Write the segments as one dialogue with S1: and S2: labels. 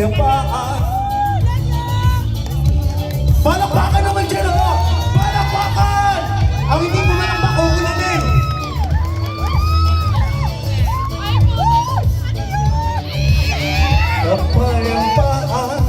S1: kapayapaan. Palakpakan naman dyan, oh! Palakpakan! Ang hindi mo man ang makuulanin. Kapayapaan.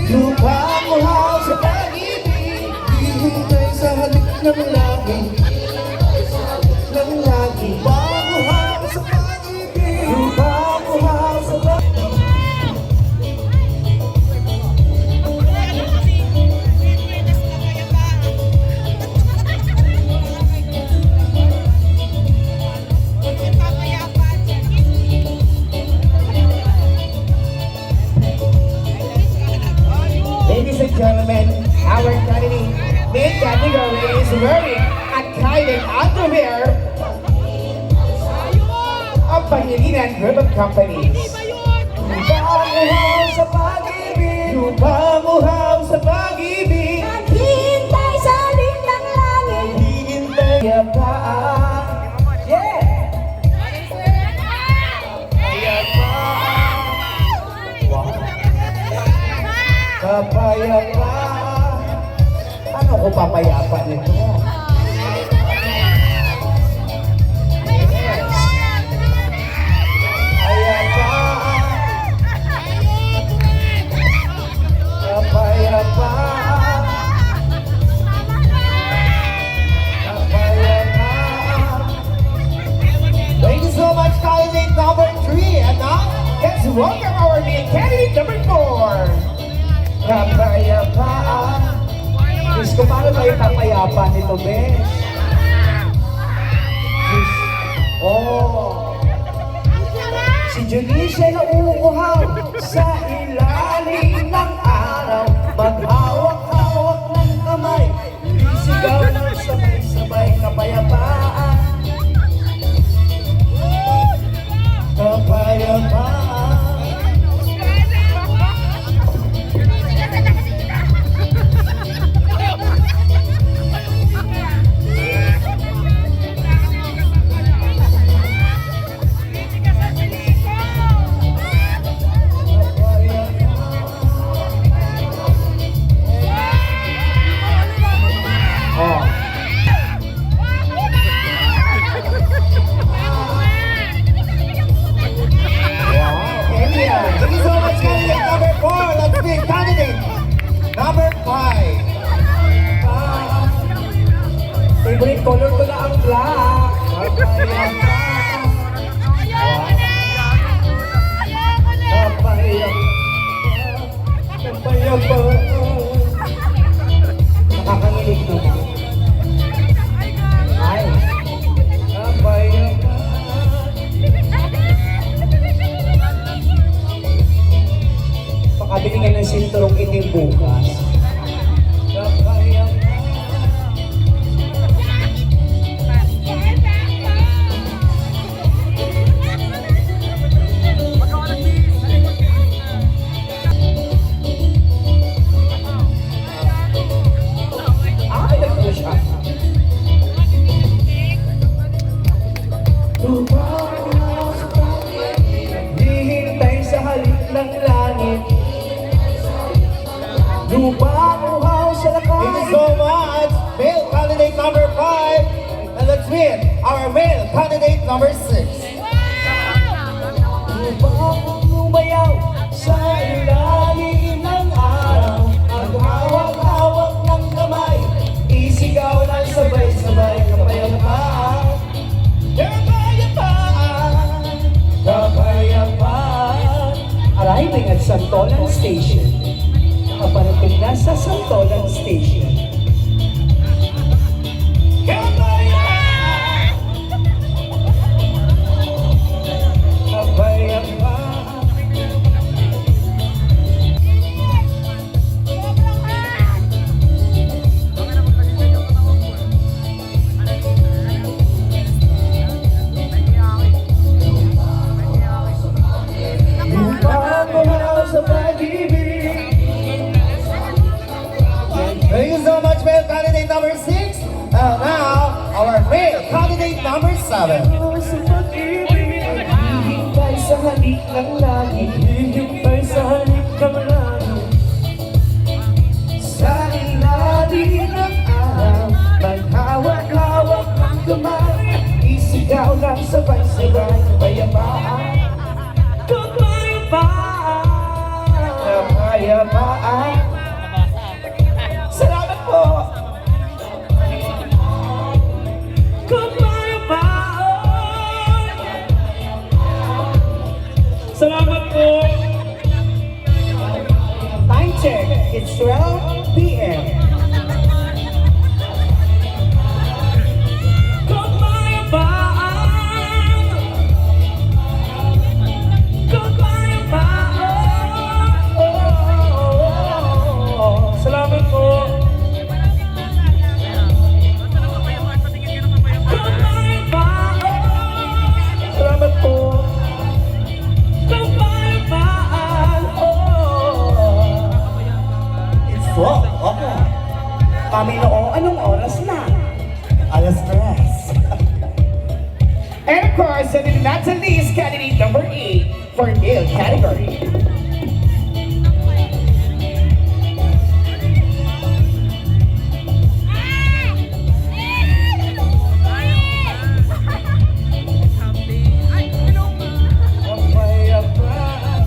S1: Lupamuhaw sa pag-ibig, hihintay sa halik ng langit, ng langit. Lupamuhaw sa pag-ibig, lupamuhaw sa pag-ibig. Ladies and gentlemen, our candidate mid-category is wearing a Kylie underwear of Pangilinan Group of Companies. Lupamuhaw sa pag-ibig, lupamuhaw sa pag-ibig,
S2: Naghihintay sa halik ng langit.
S1: hihintay kapayapaan. Yeah! Kapayapaan. Ano ko papayapa nito? Kapayapaan. Kapayapaan. Thank you so much, candidate number 3. And now, let's welcome our main candidate number 4. Kapayapaan. Diyos ko, paano tayo papayapa nito, Besh? Diyos. Oh. Si Junicia na uuhaw sa ilalim ng araw, maghawak-hawak ng kamay, isigaw ng sabay-sabay kapayapaan. Kapayapaan. Number 5. Favorite color ko na ang black. Kapayapaan. Nakakangilig naman. Ay. Kapayapaan. Pakabili ka ng sinturong itim bukas. Hihintay sa halik ng langit, lupamuhaw sa lakas. Thank you so much, male candidate number 5. And let's meet our male candidate number 6. Lumayaw sa ilalim ng araw, ang hawak-hawak ng kamay, isigaw ng sabay-sabay kapayapaan. Kapayapaan. Kapayapaan. Arriving at Santolan Station. Nakaparating na sa Santolan Station. Kapayapaan. Kapayapaan. sabi?
S3: Sa pag-ibig, hihintay sa halik ng langit, hihintay sa halik ng langit. Sa ilalim ng araw, maghawak-hawak ng kamay, isigaw ng sabay-sabay, kapayapaan. Kapayapaan. Salamat po. Salamat po.
S1: Time check. It's 12 p.m.
S3: Salamat po. Salamat po.
S1: It's 12. Okay.
S3: Pamiloo, anong oras na?
S1: Alas 3. And of course, and not the least, candidate number 8 for male category.
S3: Kapayapaan.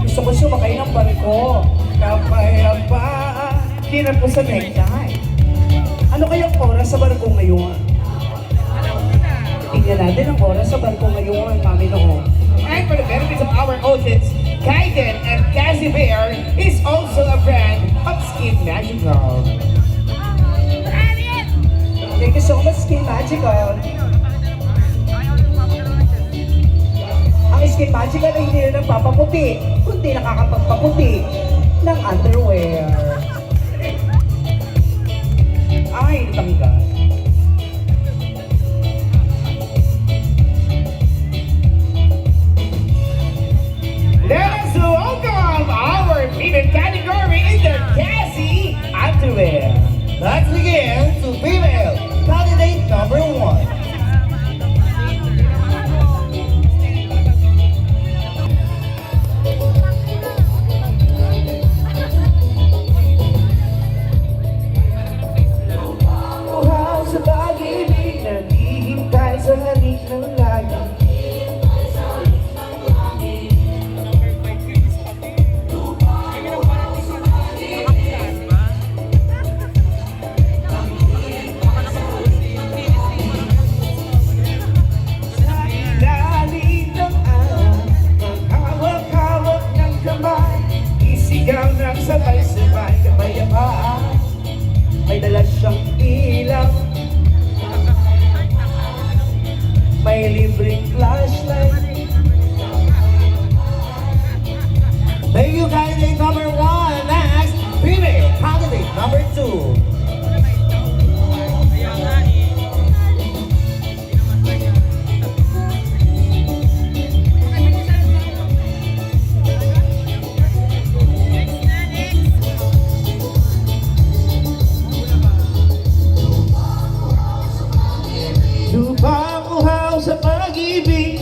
S3: Gusto ko sumakay ng barko. Kapayapaan. Kinap ko sa necktie. Ano kayang oras sa barko ngayon? Tingnan natin ang oras sa barko ngayon, Mami Noo.
S1: And for the benefits of our audience, Kaiden and Casimir is also a brand of Skin Magical.
S3: Thank you so much, Skin Magical. Ang Skin Magical ay hindi na nagpapaputi, kundi nakakapagpaputi ng underwear. Ay, tanggal.
S1: Let us welcome our female category in the Cassie Underwear. Let's begin to female candidate number 1.
S3: Uhaw sa pag-ibig, naghihintay sa halik ng langit. Ilalim ng araw, maghawak-hawak ng kamay, isigaw ng sabay-sabay, kapayapaan. May dala siyang ilaw, may libreng flashlight.
S1: Thank you, candidate number 1. Next, female candidate number 2.
S3: Lupang uhaw sa pag-ibig,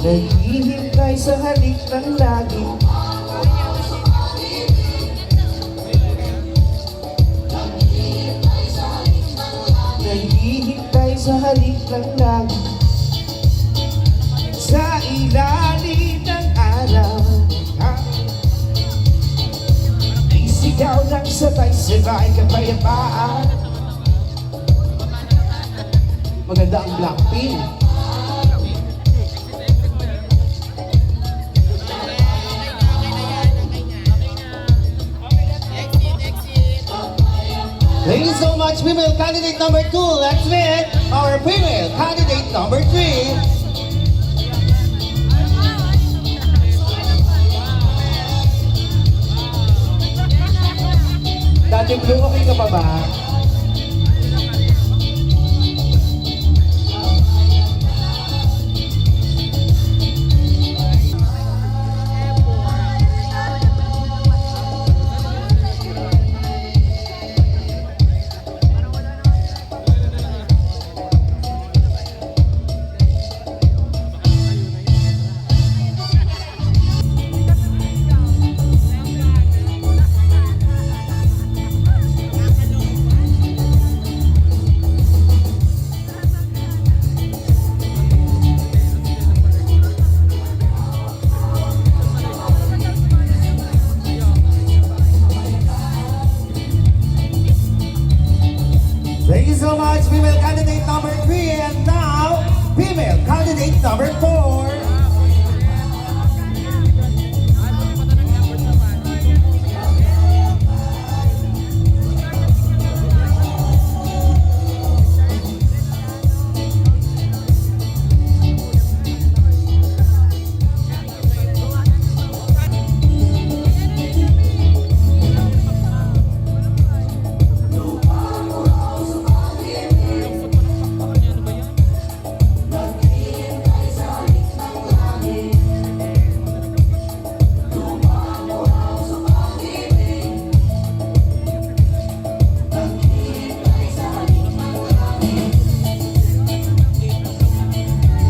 S3: naghihintay sa halik ng langit. Naghihintay sa halik ng langit. Sa ilalim ng araw, isigaw ng sabay-sabay, kapayapaan. Maganda ang Blackpink.
S1: Thank you so much, female candidate number 2. Let's meet our female candidate number 3.
S3: Dati Blue, okay ka pa ba?
S1: candidate number 4.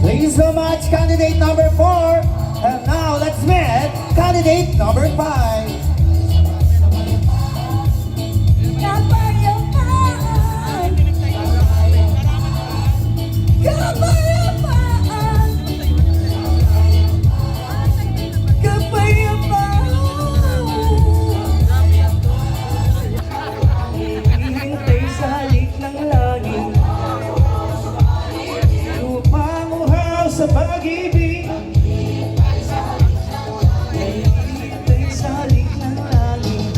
S1: Thank you so much, candidate number 4. And now let's meet candidate number 5.
S2: Kapayapaan, kapayapaan, kapayapaan.
S3: Hihintay sa halik ng langit. Lupang uhaw sa pag-ibig. Hihintay sa halik ng langit.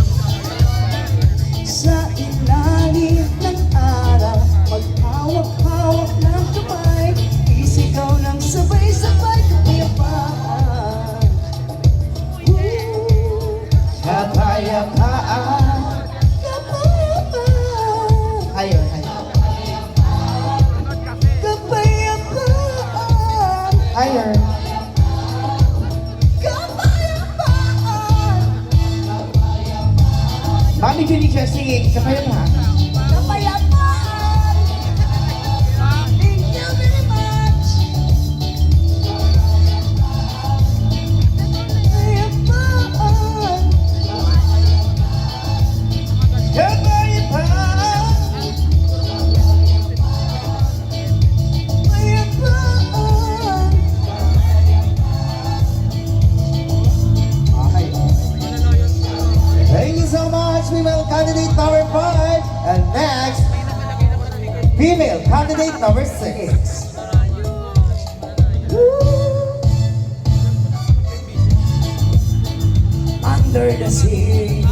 S2: Sa ilalim ng araw, maghawak-hawak ng kamay, isigaw ng sabay-sabay kapayapaan.
S1: Kapayapaan.
S2: Kapayapaan,
S1: Ayun.
S2: kapayapaan,
S1: Ayun.
S2: kapayapaan,
S1: Mami Julie Jessie, kapayapaan.
S2: kapayapaan. Thank you very much. Kapayapaan.
S3: Kapayapaan.
S1: Okay. Thank you so much, female candidate number 5. And next, female candidate number 6.
S3: Under the sea.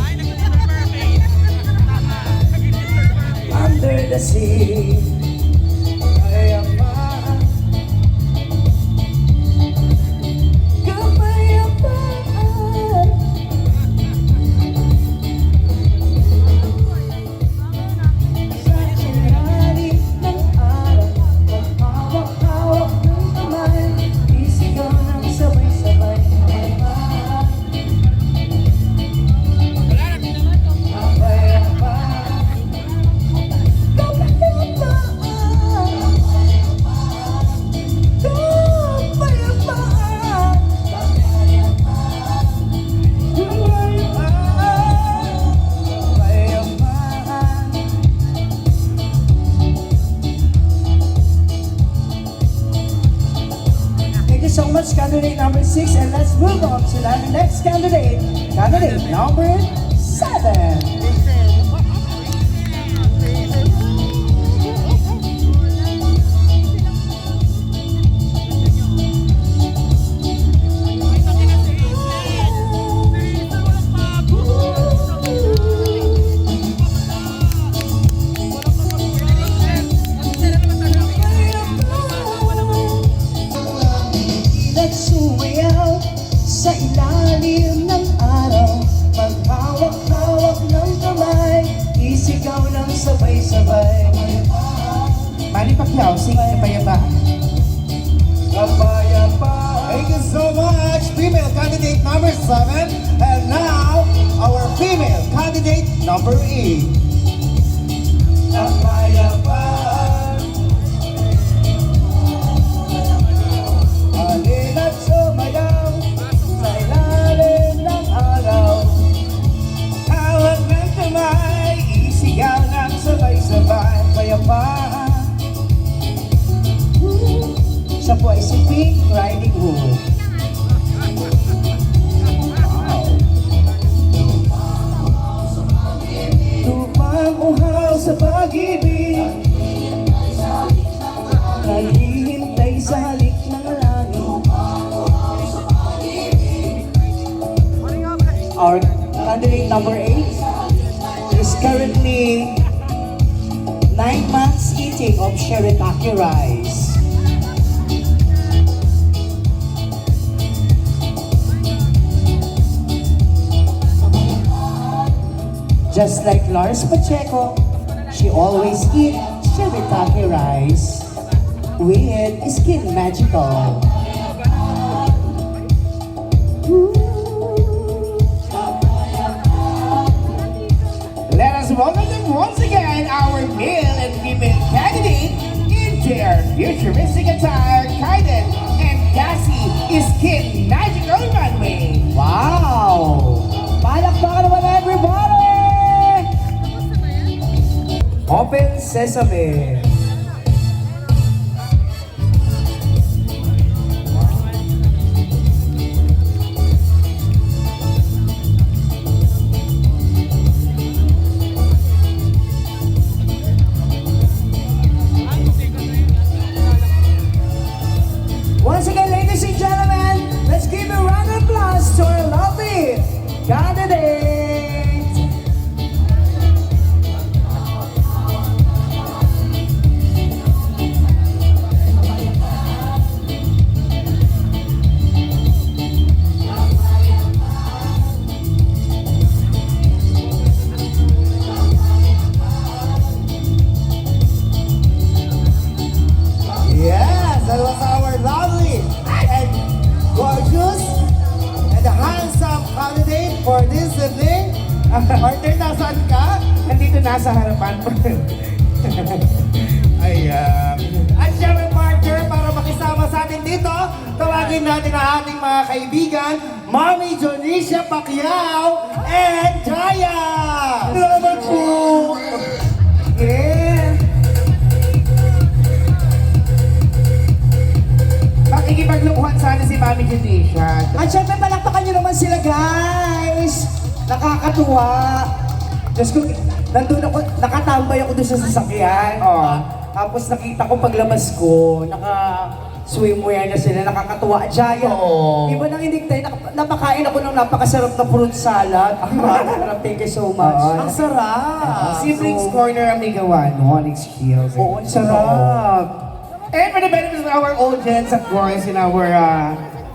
S3: Under the sea. Kapayapaan.
S2: Kapayapaan. Sa ilalim ng araw, maghawak-hawak ng kamay, isigaw ng sabay-sabay kapayapaan.
S3: Kapayapaan. Thank you so much, candidate number 6, and let's move on to the next candidate, candidate number 7.
S2: Nagsumayaw sa ilalim ng araw, maghawak-hawak ng kamay, isigaw ng sabay-sabay.
S1: Manny Pacquiao, sing kapayapaan.
S3: Kapayapaan.
S1: Thank you so much, female candidate number 7. And now, our female candidate number 8.
S3: Kapayapaan. Halina't sumayaw sa ilalim ng araw. Hawak ng kamay, isigaw ng sabay-sabay. Kapayapaan. Siya po ay si Pink Riding Hood. Lupang uhaw sa pag-ibig. number 8 is currently 9 months eating of shirataki rice. Just like Lars Pacheco, she always eat shirataki rice with Skin Magical.
S1: Let us welcome them once again, our male and female candidate in their futuristic attire, Kaiden and Cassie Skin Magical Runway.
S3: Wow! Palakpakan naman everybody! Open Sesame! Once again, ladies and gentlemen, let's give a round of applause to our lovely candidate!
S1: Yes, that was our lovely and gorgeous and handsome candidate for this evening. Partner, nasaan ka? Nandito nasa harapan. Ayan. At syempre partner, para makisama sa atin dito, tawagin natin ang ating mga kaibigan, Mommy Jonicia Pacquiao and Jaya! Salamat po! Yeah! Makikipaglukuhan sana si Mami Junicia.
S3: At syempre, palakpakan nyo naman sila, guys! Nakakatuwa! Diyos ko, nandun ako, nakatambay ako doon sa sasakyan.
S1: Oo.
S3: Tapos nakita ko paglabas ko, naka-swimwear na sila, nakakatuwa. Jaya,
S1: Oo.
S3: iba nang hinintay, napakain ako ng napakasarap na fruit salad. Thank you so much.
S1: Oo.
S3: Ang sarap!
S1: Siblings Corner ang may gawa noon, excuse.
S3: Oo, ang sarap!
S1: And for the benefit of our audience, of course, and our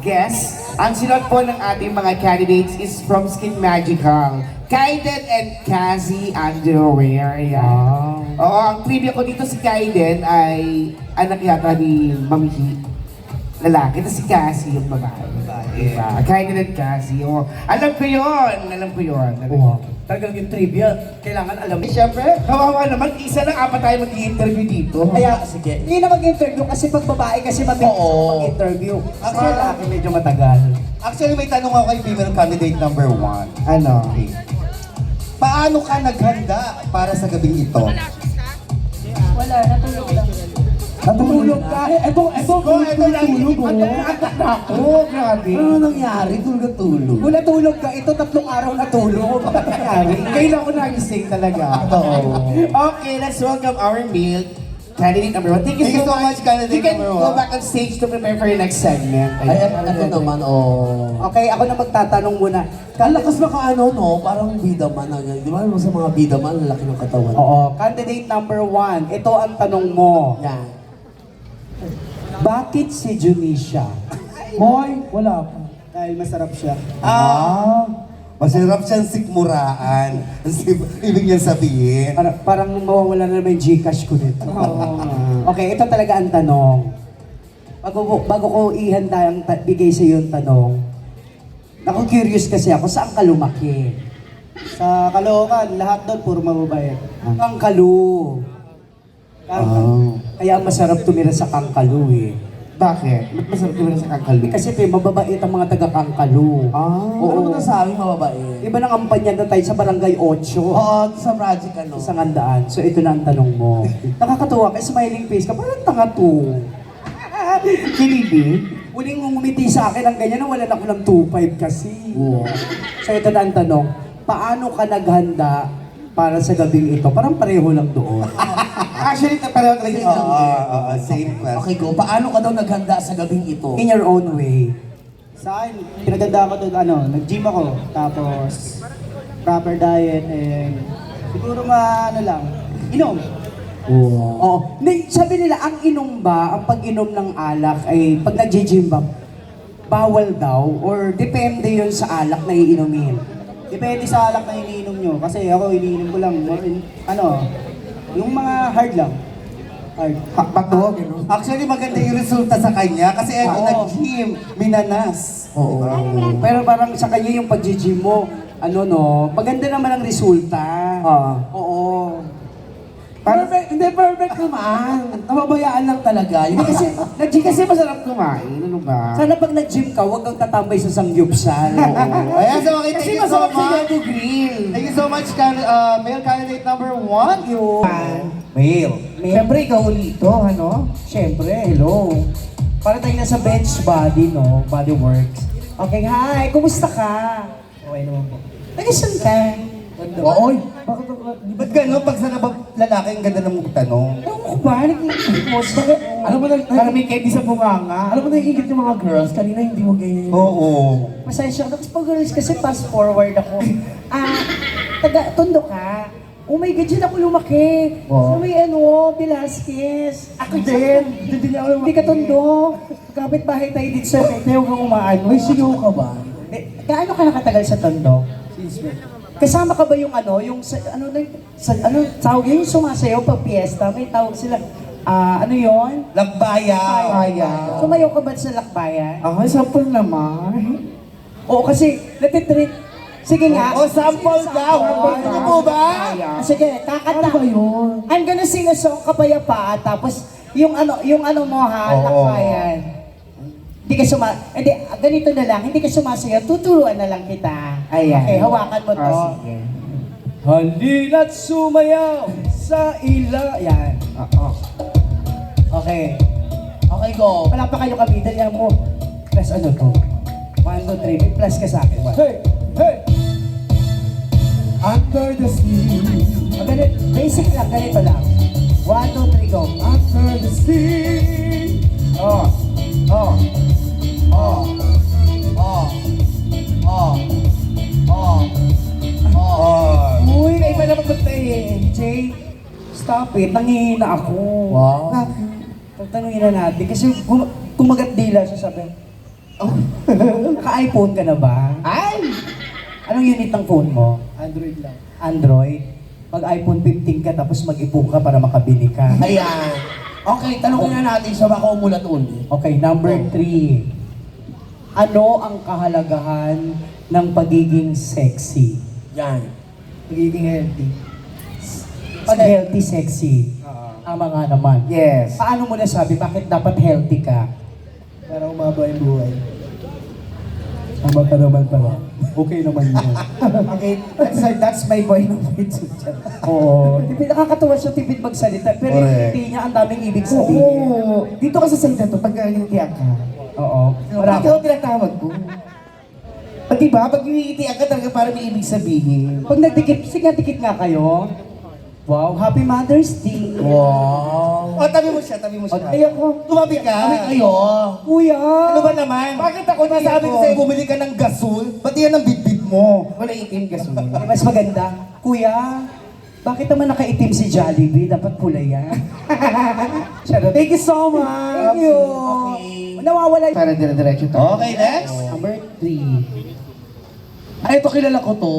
S1: guests, ang sinuot po ng ating mga candidates is from Skin Magical. Kaiden and Cassie underwear. Ayan.
S3: Wow.
S1: Oo, ang trivia ko dito si Kaiden ay anak yata ni Mami Hi. Lalaki. Ito si Cassie, yung babae. Diba? Kaiden and Cassie. Oh, alam ko yun. Alam ko yun.
S3: Wow. Talagang yung trivia, kailangan alam.
S1: Siyempre, kawawa naman, isa lang apat tayo mag-i-interview dito.
S3: Kaya, sige. Hindi na mag-interview kasi pag babae kasi mabilis
S1: Oo.
S3: mag-interview. Kasi lalaki medyo matagal.
S4: Actually, may tanong ako kay female candidate number 1.
S1: Ano?
S4: Okay. Paano ka naghanda para sa gabing ito?
S2: Wala, natulog lang.
S3: Natulog ka? Ito
S4: natulog
S1: Ako, grabe.
S4: Ano nangyari? Tulog-tulog.
S3: Kung natulog ka, ito 3 araw natulog. Bakit nangyari?
S1: Kailan ko nagising talaga.
S4: Oo.
S1: Okay, let's welcome our meal. Candidate number 1. Thank you so much.
S4: candidate
S1: You can
S4: number
S1: go
S4: 1.
S1: back on stage to prepare for your next segment.
S4: Ay, ito naman, oh.
S3: Okay, ako na magtatanong muna.
S4: Ang lakas baka ano, no? Parang bida man. Di ba? Sa mga bida man, lalaki ng katawan.
S3: Oo, candidate number 1. Ito ang tanong mo.
S4: Yan.
S3: Bakit si Junicia? Hoy, wala pa. Dahil masarap siya.
S4: Masarap siyang sikmuraan. Ibig niya sabihin.
S3: Parang mawawala na naman yung Gcash ko nito. Okay, ito talaga ang tanong. Bago ko ihanda ang bigay sa iyo yung tanong, curious kasi ako, saan ka lumaki?
S5: Sa Caloocan, lahat doon puro mababait.
S3: Kangkalu. Kaya masarap tumira sa Kangkalu eh.
S1: Bakit? Ba't masarap ko sa kangkalo?
S3: Kasi mababait ang mga taga-Kangkalu.
S4: Ano mo nasabi, mababae?
S3: Iba nang ampanyan na tayo sa Barangay 8.
S4: Oo, sa project ano.
S3: Isang handaan. So ito na ang tanong mo. Nakakatuwa ka, smiling face ka, parang tanga to.
S1: Kinibi?
S3: Huling ngumiti sa akin ang ganyan, nawalan ako ng 2.5 kasi. So ito na ang tanong, paano ka naghanda para sa gabing ito? Parang pareho lang doon.
S1: Actually, pareho talaga yung
S4: Same question.
S6: Okay, go. Paano ka daw naghanda sa gabing ito?
S3: In your own way.
S5: Sa akin, pinaganda ako doon, nag-gym ako. Tapos, proper diet, and siguro ano lang, inom.
S3: Oo. Sabi nila, ang inom ba, ang pag-inom ng alak ay pag nag-gym ba, bawal daw? Or depende yun sa alak na iinumin?
S5: Depende sa alak na iniinom nyo. Kasi ako, iniinom ko lang, yung mga hard lang. Hard.
S1: Bato. Actually, maganda yung resulta sa kanya kasi
S3: Oo.
S1: nag-gym, minanas.
S3: Oo. Pero parang sa kanya yung pag-gym mo, maganda naman ang resulta. Oo.
S4: Perfect, hindi perfect naman. Nababayaan lang talaga. Hindi kasi,
S3: Nag-gym
S4: kasi masarap kumain. Ano ba?
S3: Sana pag nag-gym ka, huwag kang tatambay sa sangyupsal.
S1: Ayan, so okay,
S4: Kasi
S1: thank you so
S4: masarap sa
S1: much.
S4: Yellow Grill.
S1: Thank you so much, male candidate number 1. Male.
S3: Siyempre, ikaw ulit Siyempre, hello. Para tayo nasa bench body, no? Body works. Okay, hi! Kumusta ka? Okay naman po. Nag-isan ka?
S1: Oy, ba't gano'n pag sa lalaki ang ganda ng tanong?
S3: Ewan ko ba? Nag-i-post ba?
S4: Alam mo na, parang may candy sa bunganga. Alam mo na yung yung mga girls, kanina hindi mo ganyan.
S1: Oo.
S3: Pasensya ka. Tapos pag girls kasi fast forward ako. Tondo ka. Oh my God, dyan ako lumaki.
S1: Wow.
S3: Sa may Velasquez.
S4: Ako din. Hindi ako
S3: Hindi ka tondo. Kapit bahay tayo dito sa Pete, huwag kang umaano.
S4: May sigaw ka ba?
S3: Gaano ka nakatagal sa tondo? Kasama ka ba yung tawag yun, yung sumasayaw pag piyesta, may tawag sila,
S1: Lakbayan.
S3: Sumayaw ka ba sa lakbayan?
S4: Ah, sample naman.
S3: Oo, kasi natitrip. Sige nga.
S1: Sample daw. Ano mo ba?
S3: Sige, kakanta.
S4: Ano ba yun?
S3: I'm gonna sing a song kapayapaan, tapos yung mo ha,
S1: Oo.
S3: lakbayan. Hindi, ganito na lang, hindi ka sumasayaw, tuturuan na lang kita.
S4: Ayan.
S3: Okay, hawakan mo to.
S4: Sige.
S3: Halina't sumayaw sa ila. Yan. Okay.
S4: Okay, go.
S3: Wala pa kayo kabida niya mo. Plus ano to? 1, 2, 3. May plus ka sa akin. Hey! Hey!
S4: Under the sea.
S3: Basic lang, ganito lang. 1, 2, 3, go.
S4: Under the sea.
S3: Oh.
S4: Oh. Oh. Oh. Oh. Oh. Oh.
S3: Uy, kayo pala magpagtayin. Jay, stop it. Nangihina ako.
S4: Wow.
S3: Tatanungin na natin. Kasi kumagat dila siya, sabi. Oh. Naka-iPhone ka na ba?
S4: Ay!
S3: Anong unit ng phone mo?
S5: Android lang.
S3: Android? Pag iPhone 15 ka, tapos mag-ipon ka para makabili ka.
S4: Ayan. Okay, tanongin na natin sa baka umulat ulit.
S3: Okay, number 3. Ano ang kahalagahan ng pagiging sexy?
S4: Yan.
S5: Pagiging healthy.
S3: Pag healthy, sexy. Tama nga naman.
S1: Yes.
S3: Paano mo nasabi bakit dapat healthy ka?
S5: Para umaba yung buhay.
S3: Tama ka naman pala. Okay naman yun.
S1: Okay, that's my point of view.
S3: Oo. Tipid, nakakatuwa siya tipid magsalita, pero
S1: Correct.
S3: hindi niya ang daming ibig sabihin.
S1: Oo. Dito ka sa salita to, pag nanginitiyak ka.
S3: Oo.
S1: Marami ako tinatawag ko. Pag diba, pag nanginitiyak ka talaga para may ibig sabihin.
S3: Pag nagdikit, sige, dikit nga kayo. Wow, Happy Mother's Day.
S4: Wow.
S1: O, tabi mo siya.
S3: Ay ako.
S1: Tumabi ka.
S4: Kami kayo.
S3: Kuya!
S1: Ano ba naman? Bakit ako nasabi ko sa'yo, bumili ka ng gasol? Ba't yan ang bitbit mo? Wala itim gasol.
S3: Ay, mas maganda. Kuya, bakit naman nakaitim si Jollibee? Dapat pula yan. Charot. Thank you so much. Thank you.
S4: Okay.
S3: Nawawala
S1: Para dire-diretso to. Okay, next.
S3: Number 3.
S4: Ay, ito kilala ko to.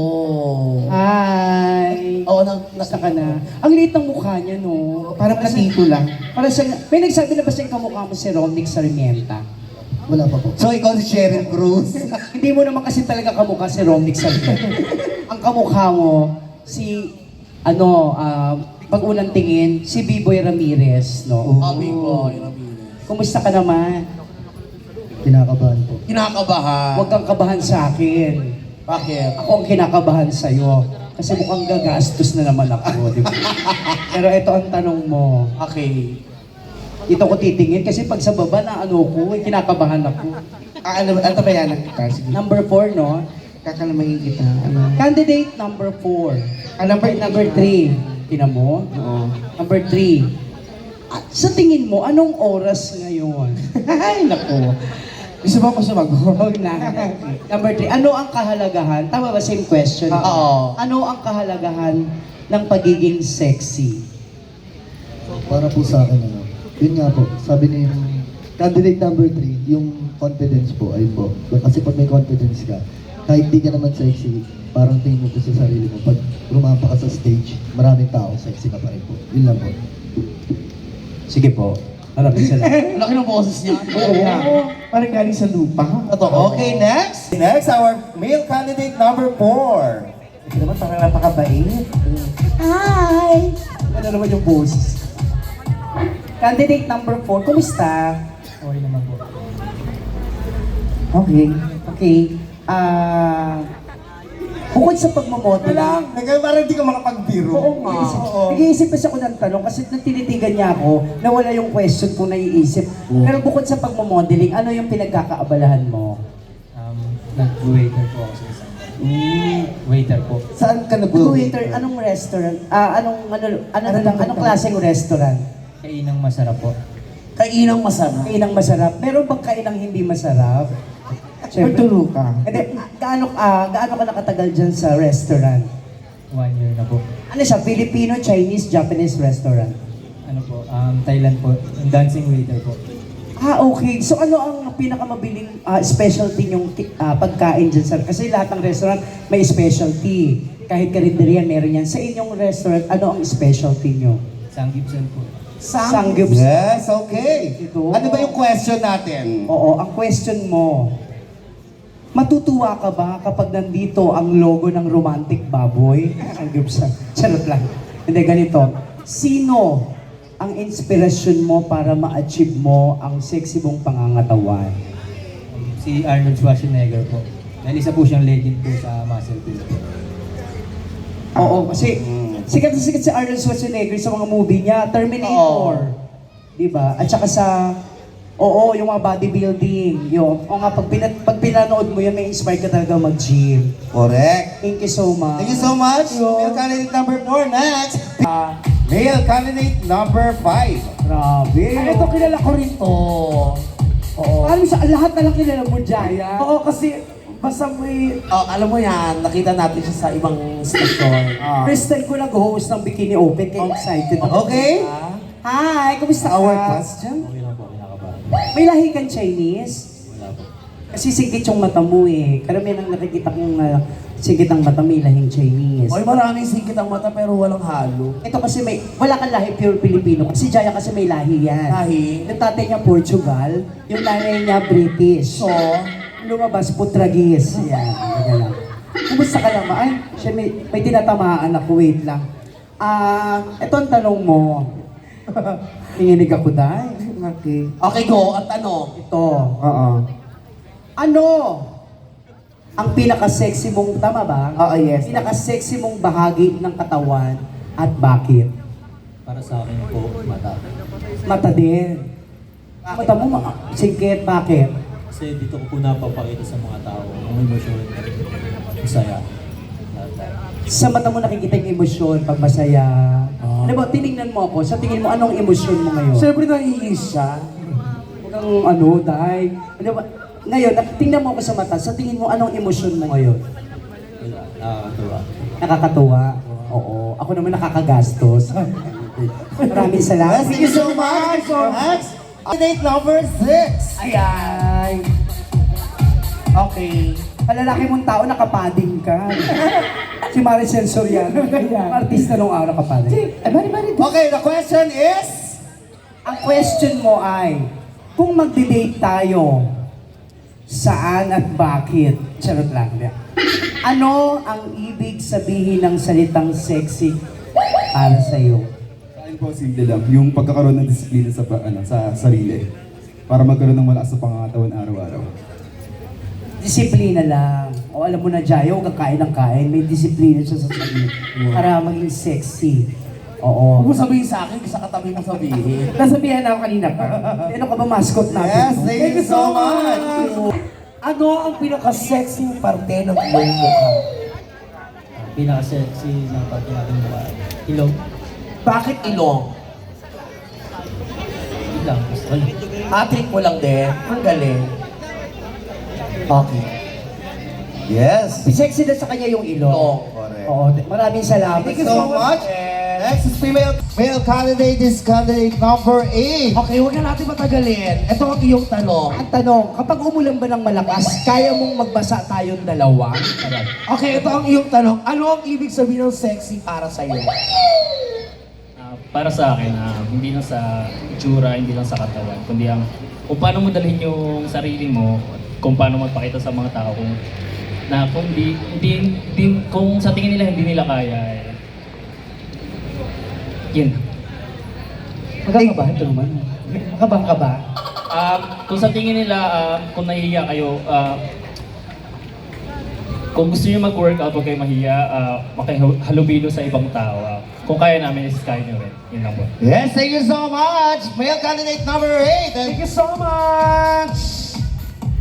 S3: Hi.
S4: Oo,
S3: Nasa ka na. Ang liit ng mukha niya, no?
S1: Parang platito lang.
S3: Para siya, may nagsabi na ba siyang kamukha mo si Ronnick Sarmienta?
S5: Wala pa po.
S1: So, ikaw si Cheryl Cruz.
S3: Hindi mo naman kasi talaga kamukha si Ronnick Sarmienta. Ang kamukha mo, pag unang tingin, si B-Boy Ramirez, no?
S4: Abi ko.
S3: Kumusta ka naman?
S5: Kinakabahan po.
S4: Kinakabahan.
S3: Huwag kang kabahan sa akin.
S4: Bakit?
S3: Ako ang kinakabahan sa'yo. Kasi mukhang gagastos na naman ako, di ba? Pero ito ang tanong mo.
S4: Okay.
S3: Ito ko titingin kasi pag sa baba na kinakabahan ako.
S1: Ano ba yan? Sige.
S3: Number 4, no?
S1: Kakalamahin kita.
S3: Candidate number 4. Number 3. Tinan mo?
S1: Oo.
S3: Number 3. Sa tingin mo, anong oras ngayon? Ay, naku.
S4: Gusto mo ko sumagot?
S3: Huwag na. Number 3, ano ang kahalagahan? Tama ba? Same question.
S4: Oo.
S3: Ano ang kahalagahan ng pagiging sexy?
S7: Para po sa akin, ano, yun nga po, sabi ni yung candidate number 3, yung confidence po, ayun po. Kasi pag may confidence ka, kahit di ka naman sexy, parang tingin mo po sa sarili mo. Pag rumampa ka sa stage, maraming tao, sexy ka pa rin po. Yun lang po.
S3: Sige po. Maraming salamat.
S6: Laki ng boses niya.
S4: Oo. Parang galing sa lupa.
S1: Okay, next. Next, our male candidate number 4.
S3: Ito naman parang napakabait.
S2: Hi!
S3: Ano naman yung boses? Candidate number 4, kumusta?
S5: Okay naman po.
S3: Okay. Okay. Bukod sa pagmamodel lang,
S1: Parang di ka makapagbiro.
S3: oo nga. Nag-iisip kasi ako ng tanong kasi nang tinitigan niya ako, nawala yung question kung naiisip. Pero bukod sa pagmamodeling, ano yung pinagkakaabalahan mo?
S5: Nag-waiter po ako sa isang. Waiter po.
S3: Saan ka nag-waiter? Anong restaurant? Anong klaseng restaurant?
S5: Kainang masarap po.
S6: Kainang masarap.
S3: Kainang masarap. Meron bang kainang hindi masarap?
S4: Magturo ka.
S3: Hindi, gaano ka nakatagal dyan sa restaurant?
S5: 1 year na po.
S3: Ano siya? Filipino, Chinese, Japanese restaurant?
S5: Ano po, Thailand po. Yung dancing waiter po.
S3: Okay. So ano ang pinakamabiling specialty yung pagkain dyan, sir? Kasi lahat ng restaurant may specialty. Kahit karinderiyan, meron yan. Sa inyong restaurant, ano ang specialty nyo?
S5: Sanggipsal po.
S3: Sangyup.
S1: Yes, okay.
S3: Ito.
S1: Ano ba yung question natin?
S3: Oo, ang question mo, matutuwa ka ba kapag nandito ang logo ng romantic baboy? Sangyupsal. Charot lang. Hindi, ganito. Sino ang inspirasyon mo para ma-achieve mo ang sexy mong pangangatawan?
S5: Si Arnold Schwarzenegger po. Dahil isa po siyang legend po sa muscle build.
S3: Oo, kasi sikat na sikat si Arnold Schwarzenegger sa mga movie niya, Terminator. Di ba? At saka sa, yung mga bodybuilding. Pag pinanood mo yun, may inspire ka talaga mag-gym.
S1: Correct.
S3: Thank you so much.
S1: Thank you so much. Male candidate number 4. Next. Male candidate number 5.
S3: Grabe.
S4: Ay, ito kilala ko rin to.
S3: Oo.
S4: Alam mo siya, lahat na lang kilala mo, Jaya. Oo, kasi basta may...
S6: Oh, alam mo yan, nakita natin siya sa ibang station.
S3: First time ko nag-host ng Bikini Open, kaya excited ako.
S1: Okay.
S3: Hi, kumusta
S1: Our
S3: ka?
S1: question.
S5: Okay lang po, kinakabahan.
S3: May lahi kang Chinese?
S5: Wala po.
S3: Kasi sigit yung mata mo eh. Karamihan ang nakikita kong sigit ang mata, may lahing Chinese.
S6: Oy, maraming singkit ang mata pero walang halo.
S3: Ito kasi wala kang lahi pure Filipino. Si Jaya kasi may lahi yan.
S6: Lahi?
S3: Yung tatay niya Portugal, yung nanay niya British.
S6: So,
S3: Lumabas, Putragis. Yan, ganyan lang. Kumusta ka naman? Ay, siya may tinatamaan ako. Wait lang. Ito ang tanong mo. Tinginig ako dahil. Okay.
S6: okay, go. At ano?
S3: Ito. Ano ang pinaka-sexy mong, tama ba?
S4: Oo, yes.
S3: Pinaka-sexy mong bahagi ng katawan at bakit?
S5: Para sa akin po, mata.
S3: Mata din. Mata mo, singkit, bakit?
S5: Kasi dito ko po napapakita sa mga tao ang emosyon, masaya.
S3: Sa mata mo nakikita yung emosyon pag masaya. Ano ba, tinignan mo ako, sa tingin mo, anong emosyon mo ngayon?
S4: Siyempre naiinis siya.
S3: Huwag kang dahil. Ano ba, ngayon, tingnan mo ako sa mata, sa tingin mo, anong emosyon mo ngayon?
S5: Wala, nakakatuwa.
S3: Nakakatuwa? Oo. Ako naman nakakagastos. Maraming salamat.
S1: Thank you so much. Next. Candidate number 6.
S3: Ayan. Okay. Palalaki mong tao, nakapading ka. Si Maricel Soriano. Artista nung araw nakapading.
S1: Okay, the question is?
S3: Ang question mo ay, kung magdi-date tayo, saan at bakit? Charot lang. Ano ang ibig sabihin ng salitang sexy para sa'yo?
S8: Sa akin po, simple lang. Yung pagkakaroon ng disiplina sa sarili. Para magkaroon ng malakas sa pangangatawan araw-araw.
S3: Disiplina lang. O alam mo na, Jaya, huwag kang kain ng kain. May disiplina siya sa sarili. Para maging sexy. Oo.
S6: Huwag mo sabihin sa akin, sa katabi mo sabihin.
S3: Nasabihan na ako kanina pa. Ano ka ba mascot natin?
S1: Yes, thank you so much.
S6: Ano ang pinaka-sexy parte ng iyong mukha?
S5: Pinaka-sexy ng pati natin mukha. Ilong.
S6: Bakit ilong?
S5: Yun lang. Basta.
S6: Atrik mo lang din. Ang galing.
S3: Okay.
S1: Yes.
S3: Sexy na sa kanya yung ilong.
S1: Correct.
S3: Oo, maraming salamat.
S1: Thank you so much. Next is female candidate is candidate number 8.
S4: Okay, huwag na natin matagalin. Ito ang iyong tanong.
S3: Ang tanong, kapag umulan ba ng malakas, kaya mong magbasa tayong dalawa?
S4: Okay, ito ang iyong tanong. Ano ang ibig sabihin ng sexy para sa'yo?
S9: Para sa akin, hindi lang sa itsura, hindi lang sa katawan, kundi ang kung paano mo dalhin yung sarili mo, kung paano magpakita sa mga tao kung sa tingin nila hindi nila kaya. Yun.
S3: Magkakaba ba? Ito naman. Makabang ka ba?
S9: Kung sa tingin nila, kung nahihiya kayo, kung gusto niyo mag-workout, huwag kayo mahiya, makihalubilo sa ibang tao. Kung kaya namin, is kaya nyo rin. Yun lang po.
S1: Yes, thank you so much. Male candidate number 8.
S4: Thank you so much!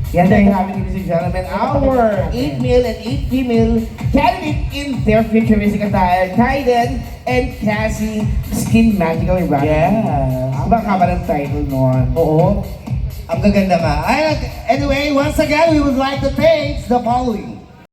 S4: Yan na yung happy, ladies and gentlemen, our
S1: 8 male and 8 female candidate in their future music attire, Kaiden and Cassie Skin Magical Rabbit.
S4: Yes.
S1: Ang baka ba ng title nun?
S4: Oo.
S1: Ang gaganda nga. Anyway, once again, we would like to thank the following.